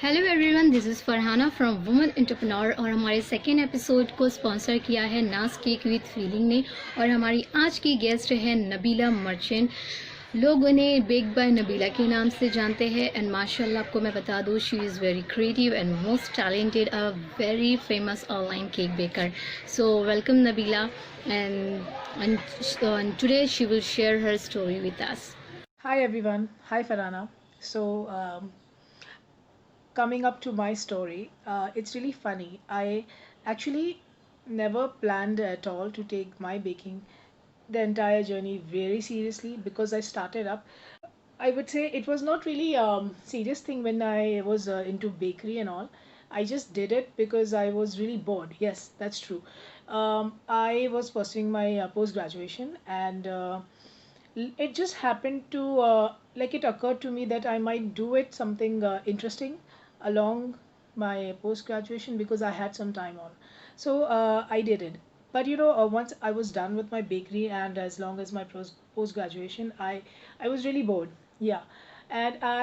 Hello everyone, this is Farhana from women entrepreneur और हमारे second episode को स्पॉन्सर किया है नाज केक विद फीलिंग ने। और हमारी आज की गेस्ट है नबीला मर्चेंट। लोग उन्हें बेक बाय नबीला के नाम से जानते हैं एंड माशाल्लाह आपको मैं बता दूँ, she is very creative and most talented, a very famous online cake baker. So welcome Nabila and today she will share her story with us. Hi everyone. Hi Farana. Coming up to my story, it's really funny. I actually never planned at all to take my baking the entire journey very seriously because I started up. I would say it was not really a serious thing when I was into bakery and all. I just did it because I was really bored. Yes, that's true. I was pursuing my post graduation and it just happened to like it occurred to me that I might do it something interesting along my post graduation because I had some time on. So I did it. But once I was done with my bakery and as long as my post graduation, I was really bored. Yeah, and I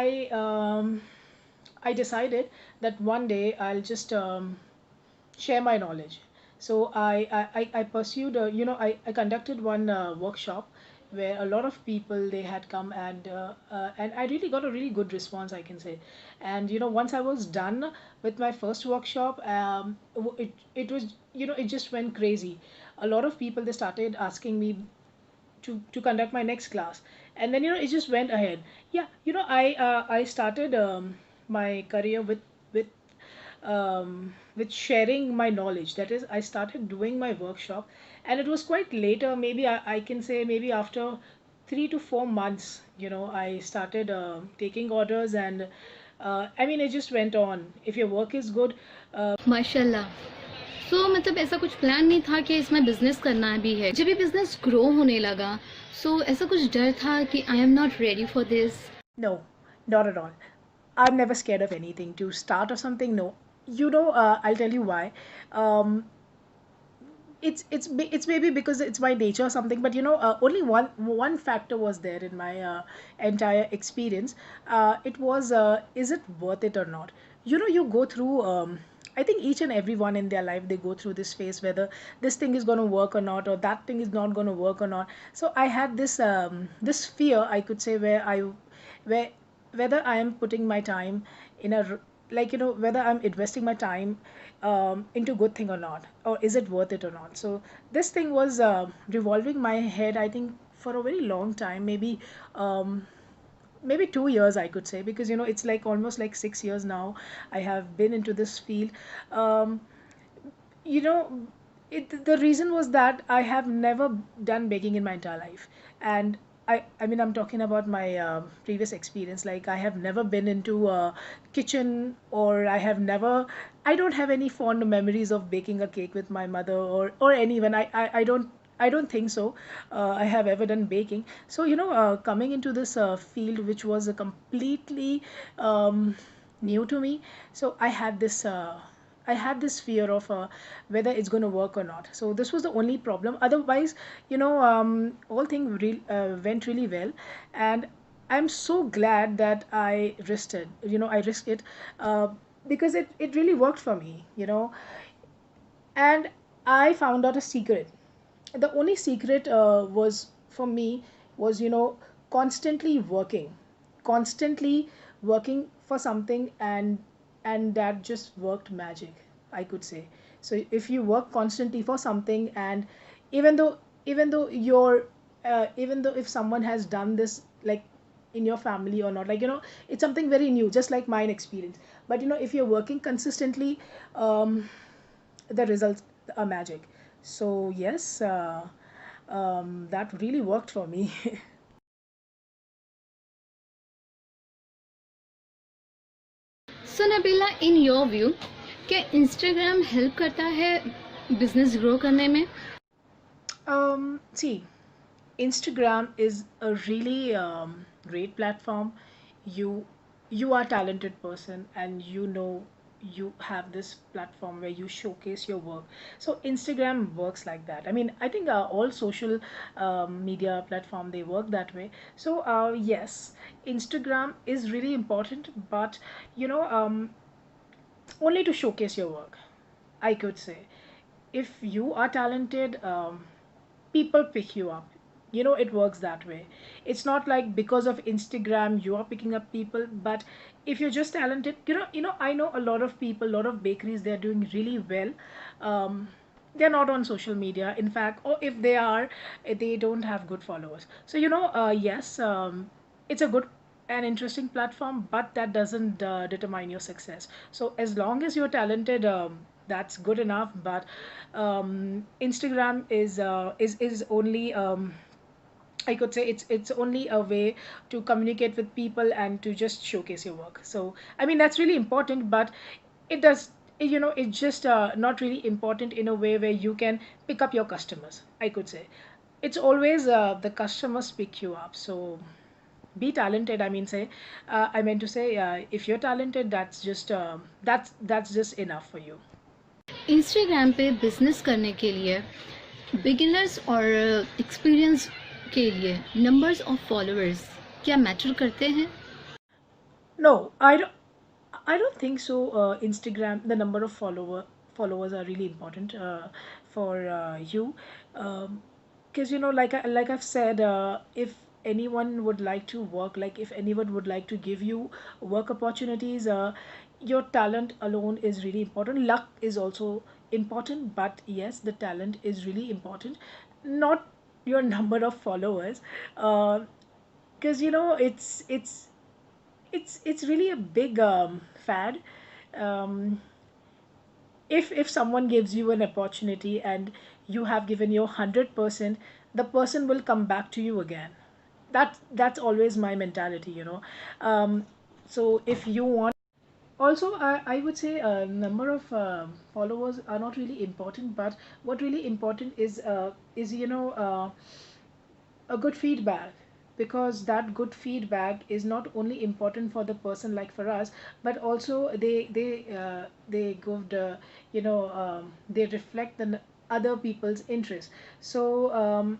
decided that one day I'll just share my knowledge. So I pursued, I conducted one workshop where a lot of people they had come and I really got a really good response, I can say. And once I was done with my first workshop, it was it just went crazy. A lot of people they started asking me to conduct my next class, and then it just went ahead. Yeah, I started my career with with sharing my knowledge. That is, I started doing my workshop, and it was quite later. Maybe I can say maybe after 3 to 4 months, I started taking orders, and I mean, it just went on. If your work is good, माशाल्लाह। मतलब ऐसा कुछ plan नहीं था कि इसमें business करना भी है। जब ये बिजनेस ग्रो होने लगा, ऐसा कुछ डर था कि I am not ready for this? no, not at all. I'm never scared of anything to start or something. No, I'll tell you why. Um, it's maybe because it's my nature or something, but only one factor was there in my entire experience. It was is it worth it or not? You go through. I think each and everyone in their life they go through this phase whether this thing is going to work or not or that thing is not going to work or not. So I had this fear, I could say, where whether I am putting my time in like whether I'm investing my time into good thing or not, or is it worth it or not. So this thing was revolving my head, I think, for a very long time, um, maybe 2 years, I could say, because it's like almost like 6 years now I have been into this field. um, you know the reason was that I have never done baking in my entire life. And I mean, I'm talking about my previous experience. Like, I have never been into a kitchen, or I don't have any fond memories of baking a cake with my mother, or anyone. I don't think so. I have ever done baking. So coming into this field, which was a completely new to me. So I had this fear of whether it's going to work or not. So this was the only problem. Otherwise, all things went really well, and I'm so glad that I risked it. I risked it uh, because it really worked for me. And I found out a secret. The only secret was for me was constantly working for something, and that just worked magic, I could say. So if you work constantly for something, and even though even though if someone has done this, like, in your family or not, like, it's something very new, just like mine experience. But if you're working consistently, um, the results are magic. So yes, that really worked for me. So Nabila, in your view, क्या Instagram help करता है business grow करने में? See, Instagram is a really great platform. You you are a talented person, and you have this platform where you showcase your work. So Instagram works like that. I mean, I think all social media platform they work that way. So yes, Instagram is really important, but you know. only to showcase your work, I could say. If you are talented, people pick you up. It works that way. It's not like because of Instagram you are picking up people, but if you're just talented, I know a lot of people, a lot of bakeries, they're doing really well. They're not on social media, in fact, or if they are, they don't have good followers. So yes, it's a good an interesting platform, but that doesn't determine your success. So as long as you're talented, that's good enough. But Instagram is only, I could say, it's only a way to communicate with people and to just showcase your work. So I mean that's really important, but it does it's just not really important in a way where you can pick up your customers, I could say. It's always the customers pick you up. So be talented, I mean, say, I meant to say, if you're talented, that's just enough for you. Instagram पे business करने के लिए beginners और experience के लिए numbers of followers क्या matter करते हैं? No, I don't think so. Instagram, the number of followers are really important for you, because like I've said, if anyone would like to work, like if anyone would like to give you work opportunities, your talent alone is really important. Luck is also important, but yes, the talent is really important, not your number of followers. Because it's really a big fad. Um, if someone gives you an opportunity and you have given your 100%, the person will come back to you again. That's always my mentality. So if you want, also I would say a number of followers are not really important, but what really important is a good feedback, because that good feedback is not only important for the person, like for us, but also they give they reflect the other people's interest. So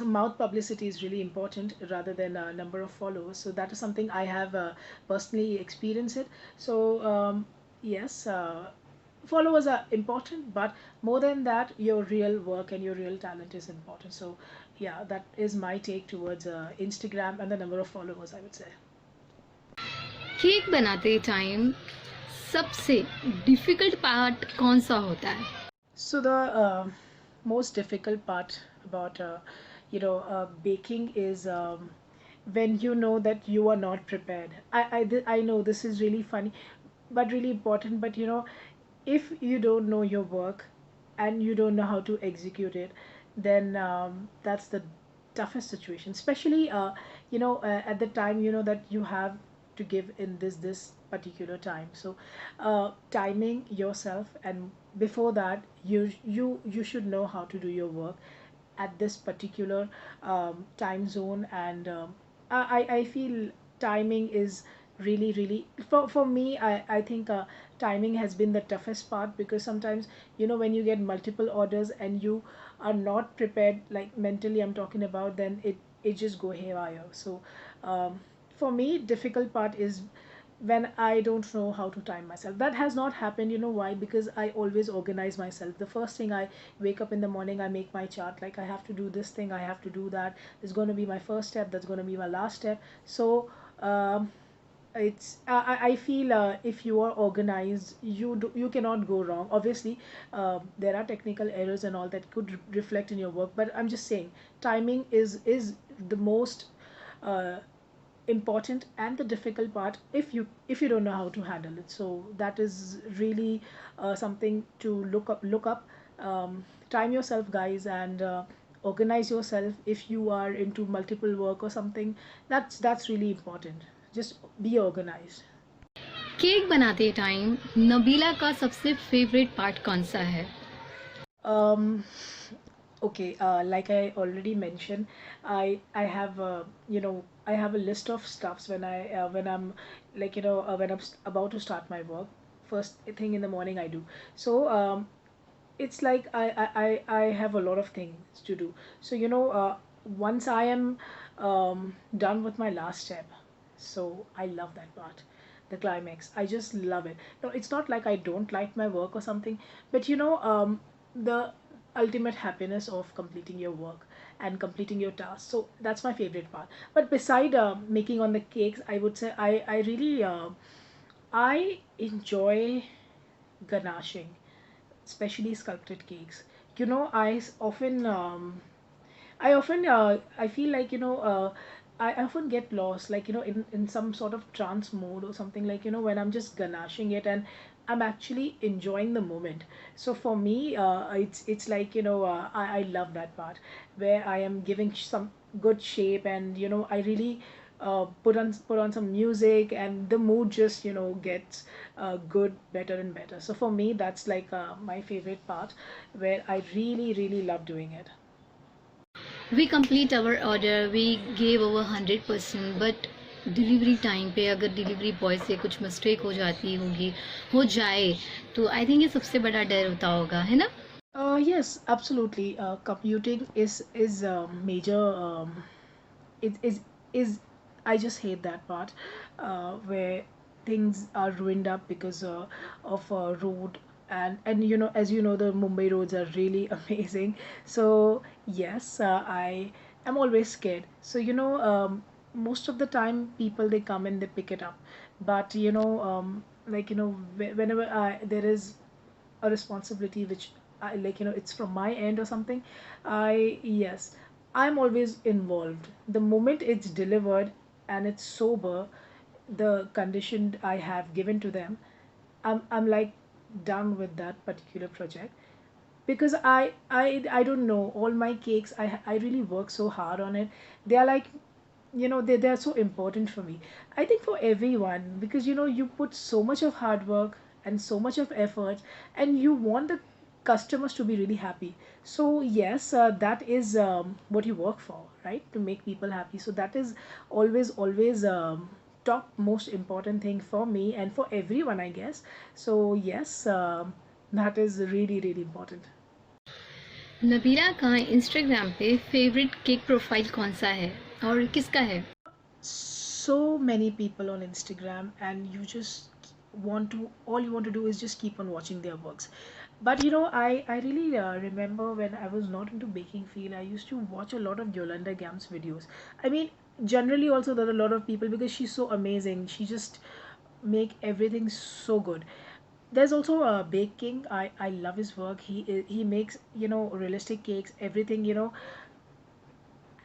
mouth publicity is really important rather than a number of followers. So that is something I have personally experienced it. So yes, followers are important, but more than that, your real work and your real talent is important. So yeah, that is my take towards Instagram and the number of followers, I would say. Cake बनाते time सबसे difficult part कौन सा होता है? So the most difficult part about baking is when you know that you are not prepared. I know this is really funny, but really important. But if you don't know your work and you don't know how to execute it, then that's the toughest situation. Especially at the time that you have to give in this particular time. So timing yourself, and before that you should know how to do your work at this particular time zone. And I feel timing is really, for me, I think timing has been the toughest part, because sometimes when you get multiple orders and you are not prepared, like mentally I'm talking about, then it just go haywire. So for me, difficult part is when I don't know how to time myself. That has not happened. You know why? Because I always organize myself. The first thing, I wake up in the morning, I make my chart. Like, I have to do this thing, I have to do that. It's going to be my first step. That's going to be my last step. So it's I feel if you are organized, you cannot go wrong. Obviously, there are technical errors and all that could reflect in your work, but I'm just saying timing is the most uh, important and the difficult part if you don't know how to handle it. So that is really something to look up. Time yourself, guys, and organize yourself. If you are into multiple work or something, that's really important. Just be organized. Cake बनाते time Nabila का सबसे favourite part कौन सा है? um okay, like I already mentioned, I have I have a list of stuffs when I'm like when I'm about to start my work. First thing in the morning I do. So it's like I have a lot of things to do. So once I am done with my last step, so I love that part. the climax. I just love it. No, it's not like I don't like my work or something, but the ultimate happiness of completing your work and completing your task. So that's my favorite part. But beside making on the cakes, I would say I really I enjoy ganashing, especially sculpted cakes. I feel like I often get lost, like in some sort of trance mode or something, like when I'm just ganashing it and I'm actually enjoying the moment. So for me, it's like I love that part where I am giving some good shape, and I really put on some music, and the mood just gets good, better and better. So for me, that's like my favorite part, where I really really love doing it. We complete our order, we gave over 100%, but delivery time पे अगर delivery boy से कुछ mistake हो जाती होगी, हो जाए, तो आई थिंक ये सबसे बड़ा डर होता होगा, है ना? Yes, absolutely. Commuting is a major. It is. I just hate that part, where things are ruined up because of a road, and as you know, the Mumbai roads are really amazing. So yes, I am always scared. So most of the time people they come and they pick it up, but like whenever there is a responsibility which I like, it's from my end or something. I Yes, I'm always involved. The moment it's delivered and it's sober, the condition I have given to them, I'm like done with that particular project, because I don't know, all my cakes, I really work so hard on it. They are like, they're so important for me. I think for everyone, because you put so much of hard work and so much of effort, and you want the customers to be really happy. So yes, that is what you work for, right? To make people happy. So that is always top most important thing for me and for everyone, I guess. So yes, that is really really important. Nabila का Instagram पे favourite cake profile कौन सा है और किसका है? So many people on Instagram, and you just want to all you want to do is just keep on watching their works. But I really remember when I was not into baking field, I used to watch a lot of Yolanda Gam's videos. I mean, generally also there are a lot of people, because she's so amazing. She just make everything so good. There's also baking. I love his work. He makes realistic cakes, everything.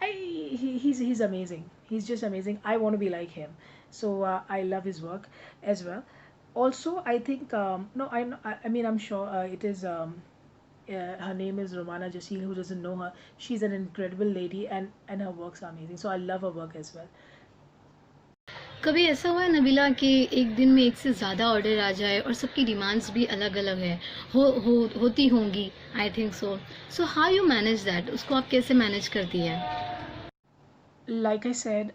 He's amazing. He's just amazing. I want to be like him. So I love his work as well. Also, I think no, I mean I'm sure it is. Her name is Romana Jasil. Who doesn't know her? She's an incredible lady, and her works are amazing. So I love her work as well. कभी ऐसा हुआ है नबीला कि एक दिन में एक से ज़्यादा ऑर्डर आ जाए और सबकी डिमांड्स भी अलग अलग है, होती होंगी, I think so, so how you manage that, उसको आप कैसे मैनेज करती है? Like I said,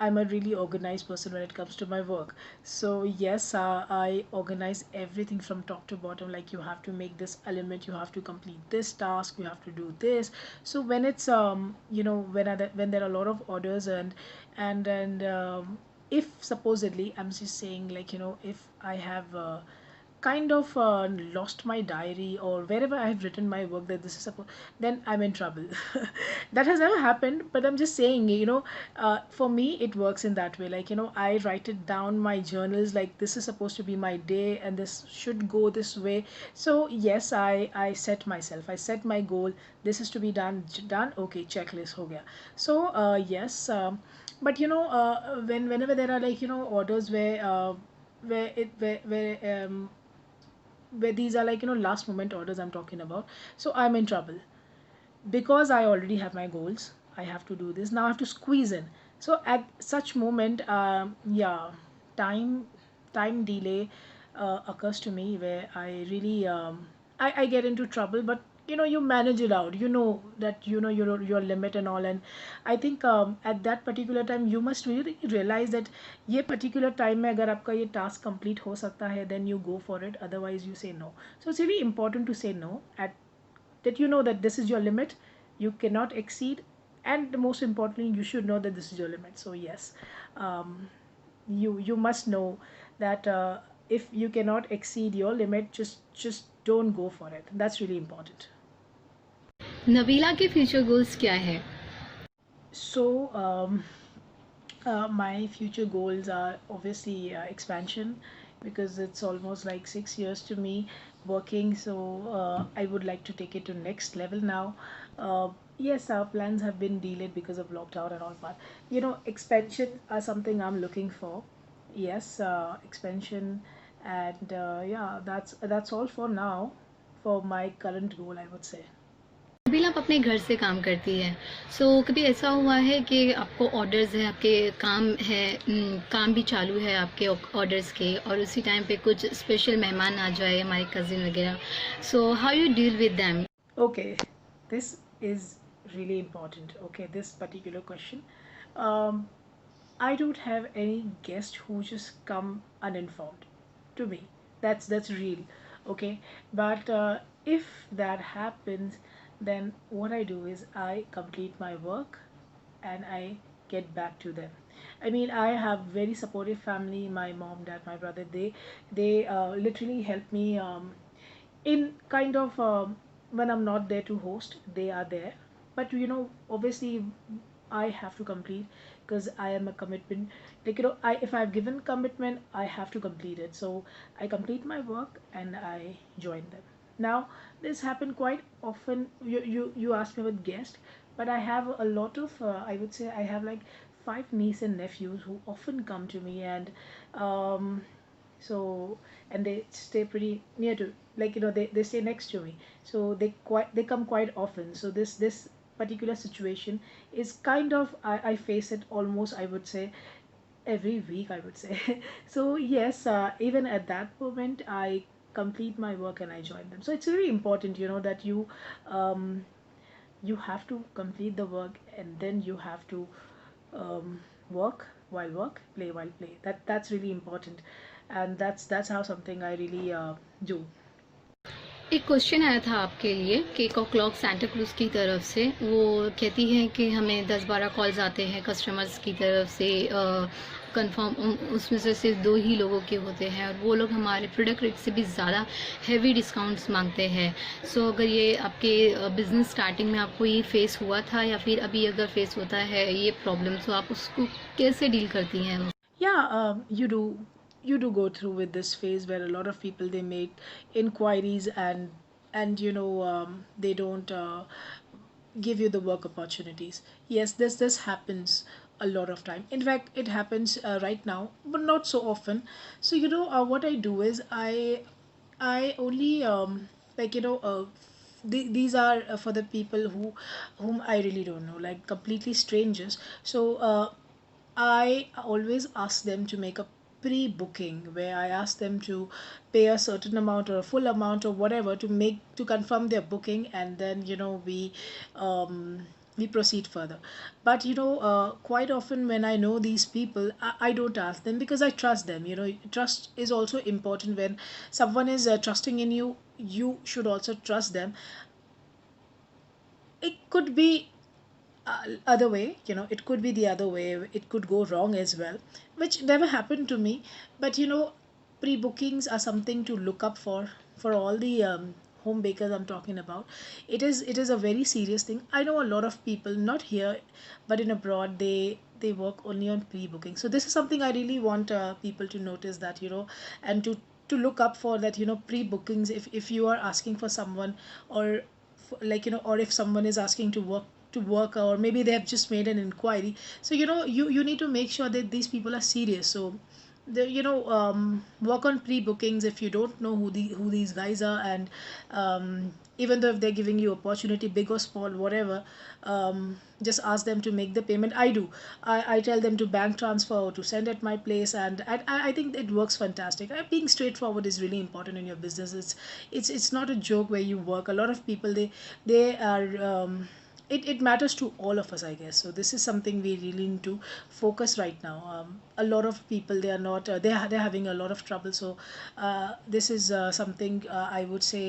I'm a really organized person when it comes to my work. So yes, I organize everything from top to bottom. Like, you have to make this element, you have to complete this task, you have to do this. So when it's when there are a lot of orders, and if supposedly, I'm just saying, like, if I have kind of lost my diary, or wherever I have written my work, that this is supposed, then I'm in trouble. That has never happened, but I'm just saying, for me it works in that way. Like, I write it down my journals, like this is supposed to be my day and this should go this way. So yes, I set myself, I set my goal, this is to be done, okay, checklist ho gaya. So yes, but whenever there are, like, orders where these are, like, last moment orders I'm talking about, so I'm in trouble, because I already have my goals. I have to do this now, I have to squeeze in. So at such moment, yeah, time time delay occurs to me, where I really I get into trouble. But you manage it out, that your limit and all. And I think at that particular time you must really realize that ये particular time में अगर आपका ये task complete हो सकता है, then you go for it, otherwise you say no. So it's really important to say no, at that that this is your limit, you cannot exceed, and most importantly, you should know that this is your limit. So yes, um, you must know that if you cannot exceed your limit, just don't go for it. That's really important. Nabila के future goals क्या है? So my future goals are obviously expansion, because it's almost like 6 years to me working. So I would like to take it to next level now. Yes, our plans have been delayed because of lockdown and all, but expansion are something I'm looking for. Yes, expansion, and yeah, that's all for now for my current goal, I would say. Nabila आप अपने घर से काम करती है, सो कभी ऐसा हुआ है कि आपको ऑर्डर्स है, आपके काम है, काम भी चालू है आपके ऑर्डर्स के, और उसी टाइम पे कुछ स्पेशल मेहमान आ जाए, हमारे कज़िन वगैरह, so how you deal with them? Okay, this is really important. Okay, this particular question. Um, I don't have any guest who just come uninformed to me. That's real. Okay, but if that happens, then what I do is I complete my work and I get back to them. I mean, I have very supportive family. My mom, dad, my brother. They literally help me in kind of when I'm not there to host. They are there, but obviously I have to complete, because I am a commitment. Like if I've given commitment, I have to complete it. So I complete my work and I join them. Now this happened quite often. You asked me about guest, but I have a lot of. I would say I have like 5 nieces and nephews who often come to me, and um, so and they stay pretty near to, like they stay next to me, so they come quite often. So this particular situation is kind of, I face it almost, I would say, every week, I would say. So yes, even at that moment I complete my work and I join them. So it's very important, that um, you have to complete the work, and then you have to work while work, play while play. That's really important, and that's how something I really do. एक question आया था आपके लिए, cake और clock Santa clues की तरफ से। वो कहती हैं कि हमें 10-12 कॉल्स आते हैं कस्टमर्स की तरफ से, कंफर्म उसमें से सिर्फ 2 ही लोगों के होते हैं, और वो लोग हमारे प्रोडक्ट रेट से भी ज़्यादा हैवी डिस्काउंट्स मांगते हैं। सो अगर ये आपके बिजनेस स्टार्टिंग में आपको ये फेस हुआ था, या फिर अभी अगर फेस होता है ये प्रॉब्लम, तो आप उसको कैसे डील करती हैं? Yeah, you do go through with this phase where a lot of people, they make inquiries, and they don't give you the work opportunities. Yes, this happens a lot of time. In fact, it happens right now, but not so often. So what I do is I only like these are for the people whom I really don't know, like completely strangers. So I always ask them to make a pre-booking, where I ask them to pay a certain amount or a full amount or whatever to confirm their booking, and then we proceed further. But quite often when I know these people, I don't ask them, because I trust them. Trust is also important. When someone is trusting in you, you should also trust them. It could be other way, it could be the other way, it could go wrong as well, which never happened to me. But pre-bookings are something to look up for all the home bakers I'm talking about. It is a very serious thing. I know a lot of people, not here but in abroad, they work only on pre-booking. So this is something I really want people to notice, that and to look up for that, pre-bookings. If you are asking for someone, or like or if someone is asking to work, or maybe they have just made an inquiry. So you need to make sure that these people are serious. So work on pre-bookings if you don't know who these guys are. And even though if they're giving you opportunity, big or small, whatever, just ask them to make the payment. I tell them to bank transfer or to send at my place, and I think it works fantastic. Being straightforward is really important in your business. It's not a joke where you work. A lot of people, they are it matters to all of us, I guess. So this is something we really need to focus right now. A lot of people, they are not they're having a lot of trouble. So this is something I would say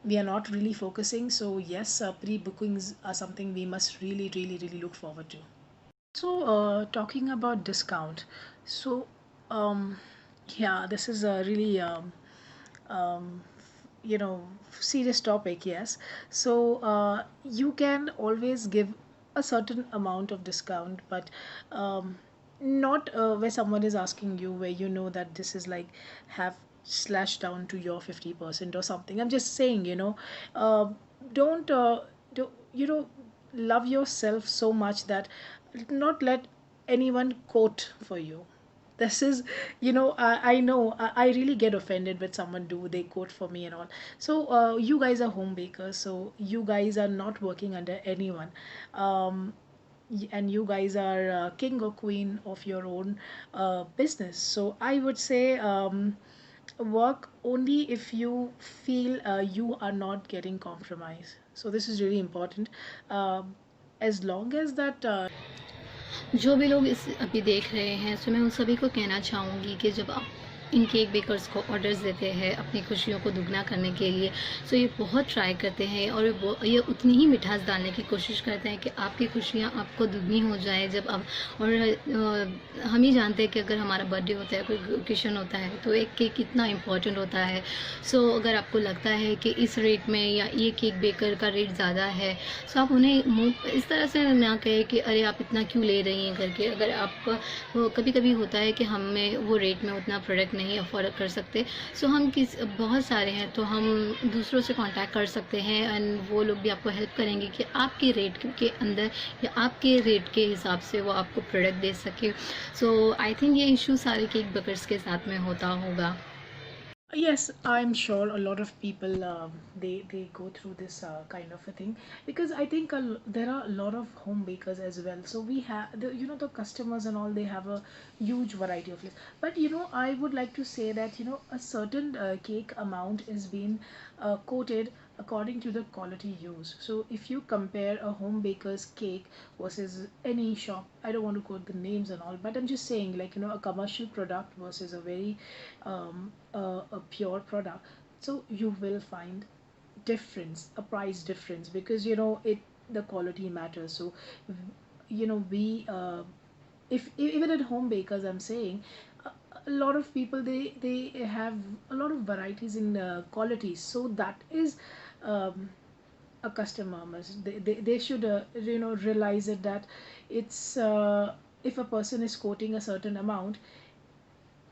we are not really focusing. So yes, pre-bookings are something we must really, really, really look forward to. So talking about discount, So, um, yeah, this is a really um, you know serious topic. Yes. So you can always give a certain amount of discount, but not where someone is asking you, where you know that this is like have slashed down to your 50% or something. I'm just saying, uh, don't do you know love yourself so much that not let anyone quote for you. This is, I know I really get offended when someone do they quote for me and all. So you guys are home bakers, so you guys are not working under anyone. um, and you guys are king or queen of your own business. So I would say, work only if you feel you are not getting compromised. So this is really important. As long as that जो भी लोग इस अभी देख रहे हैं, तो मैं उन सभी को कहना चाहूँगी कि जब आप इन केक बेकर्स को ऑर्डर्स देते हैं अपनी खुशियों को दुगना करने के लिए, सो ये बहुत ट्राई करते हैं और ये उतनी ही मिठास डालने की कोशिश करते हैं कि आपकी खुशियाँ आपको दुगनी हो जाए जब आप। और हम ही जानते हैं कि अगर हमारा बर्थडे होता है, कोई ओकेशन होता है, तो एक केक कितना इम्पोर्टेंट होता है। सो अगर आपको लगता है कि इस रेट में या ये केक बेकर का रेट ज़्यादा है, सो आप उन्हें मुँह इस तरह से ना कहें कि अरे आप इतना क्यों ले रही हैं करके। अगर आप कभी कभी होता है कि हमें वो रेट में उतना प्रोडक्ट नहीं अफोर्ड कर सकते, सो हम बहुत सारे हैं तो हम दूसरों से कांटेक्ट कर सकते हैं एंड वो लोग भी आपको हेल्प करेंगे कि आपके रेट के अंदर या आपके रेट के हिसाब से वो आपको प्रोडक्ट दे सके। सो आई थिंक ये इशू सारे केक बेकर्स के साथ में होता होगा। Yes, I'm sure a lot of people they go through this kind of a thing, because I think there are a lot of home bakers as well. So we have the customers and all, they have a huge variety of lists. But I would like to say that a certain cake amount is being quoted according to the quality used. So if you compare a home baker's cake versus any shop, I don't want to quote the names and all, but I'm just saying, like, a commercial product versus a very a pure product, so you will find difference, a price difference, because the quality matters. So we if even at home bakers, I'm saying, a, a lot of people, they have a lot of varieties in qualities. So that is, um, a customer must, they should realize it, that it's if a person is quoting a certain amount,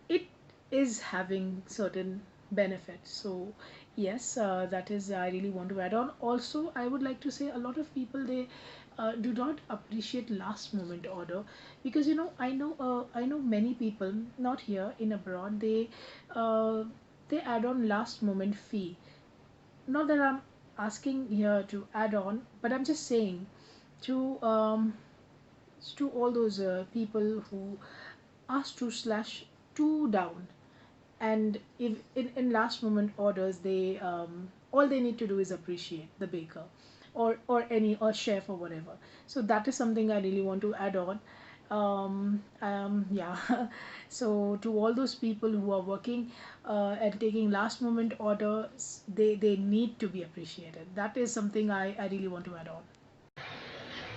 it is having certain benefits. So yes, that is, I really want to add on. Also, I would like to say, a lot of people, they do not appreciate last moment order, because I know many people, not here, in abroad, uh, they add on last moment fee. Not that I'm asking here to add on, but I'm just saying to all those people who ask to slash two down, and if in last moment orders, they all they need to do is appreciate the baker, or chef or whatever. So that is something I really want to add on. Yeah. So to all those people who are working and taking last moment orders, they need to be appreciated. That is something I really want to add on.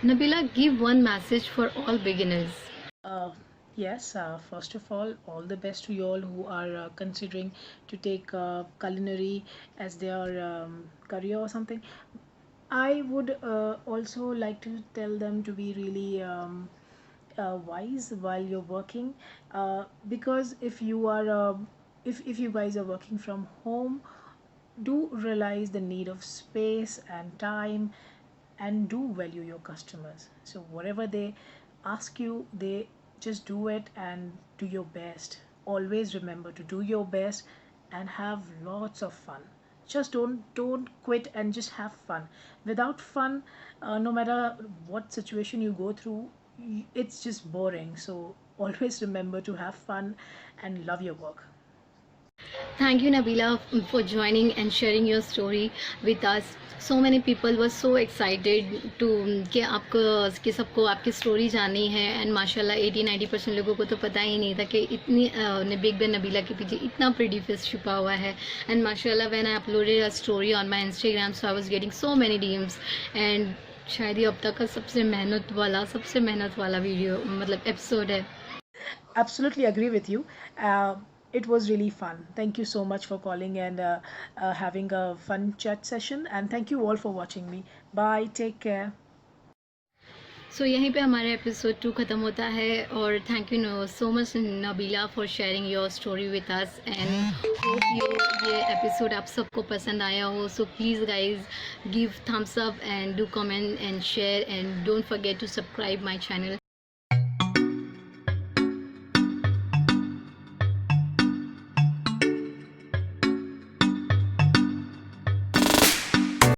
Nabila, give one message for all beginners. Uh, yes, first of all the best to you all who are considering to take culinary as their career or something. I would also like to tell them to be really wise while you're working, because if you guys are working from home, do realize the need of space and time, and do value your customers. So whatever they ask you, they just do it and do your best. Always remember to do your best and have lots of fun. Just don't quit, and just have fun. Without fun, no matter what situation you go through, it's just boring. So always remember to have fun and love your work. Thank you, Nabila, for joining and sharing your story with us. So many people were so excited to कि आपको कि सबको आपकी story जाननी है, and माशाल्लाह 80-90% लोगों को तो पता ही नहीं था कि इतनी बिग बैन नबीला के पीछे इतना प्रिटी फेस छुपा हुआ है। एंड माशाल्लाह when I uploaded a story on my Instagram, so I was getting so many DMs, and शायद ये अब तक का सबसे मेहनत वाला वीडियो, मतलब एपिसोड है। Absolutely agree with you. Uh, it was really fun. Thank you so much for calling and having a fun chat session. And thank you all for watching me. Bye. Take care. सो यहीं पे हमारा episode 2 ख़त्म होता है और thank you no so much Nabila for sharing your story with us and hope ये episode आप सबको पसंद आया हो. So please guys give thumbs up and do comment and share and don't forget to subscribe my channel.